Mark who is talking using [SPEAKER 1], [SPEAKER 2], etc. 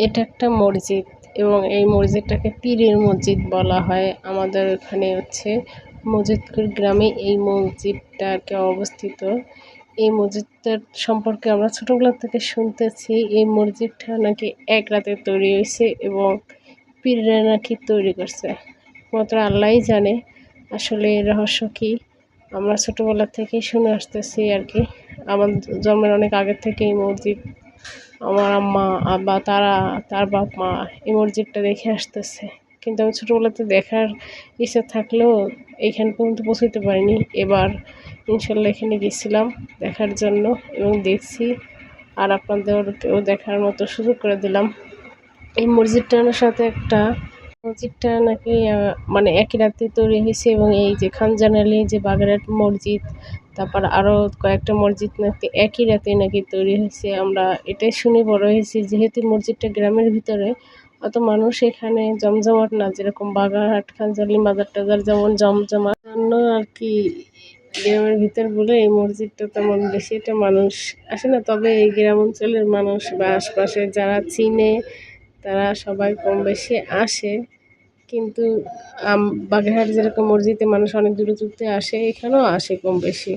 [SPEAKER 1] এটা একটা মসজিদ এবং এই মসজিদটাকে পীরের মসজিদ বলা হয়। আমাদের এখানে হচ্ছে মজিদপুর গ্রামে এই মসজিদটাকে অবস্থিত। এই মসজিদটার সম্পর্কে আমরা ছোটোবেলা থেকে শুনতেছি এই মসজিদটা নাকি এক রাতে তৈরি হয়েছে এবং পীররা নাকি তৈরি করছে। মাত্র আল্লাহই জানে আসলে এর রহস্য কী। আমরা ছোটোবেলা থেকেই শুনে আসতেছি আর কি। আমার জন্মের অনেক আগের থেকে এই মসজিদ আমার আম্মা আব্বা তার বাপ মা এই মসজিদটা দেখে আসতেছে, কিন্তু আমি ছোটোবেলাতে দেখার ইচ্ছা থাকলেও এইখান পর্যন্ত পৌঁছতে পারিনি। এবার ইনশাল্লাহ এখানে গেছিলাম দেখার জন্য এবং দেখছি, আর আপনাদেরকেও দেখার মতো সুযোগ করে দিলাম। এই মসজিদটার সাথে একটা মসজিদটা নাকি মানে একই রাতে তৈরি হয়েছে এবং এই যে খানজানালি যে বাগেরহাট মসজিদ, তারপর আরও কয়েকটা মসজিদ নাকি একই রাতে নাকি তৈরি হয়েছে। আমরা এটাই শুনে বড় হয়েছি, যেহেতু মসজিদটা গ্রামের ভিতরে অত মানুষ এখানে জমজমাট না, যেরকম বাগেরহাট খানজানালি মাজার টাজার যেমন জমজমাট জন্য আর কি। গ্রামের ভিতর বলে এই মসজিদটা তেমন বেশি একটা মানুষ আসে না, তবে এই গ্রাম অঞ্চলের মানুষ বা আশপাশে যারা চিনে তারা সবাই কম বেশি আসে। কিন্তু বাগেরহাট যেরকম মসজিদে মানুষ অনেক দূরে দূরতে আসে, এখানেও আসে কম বেশি।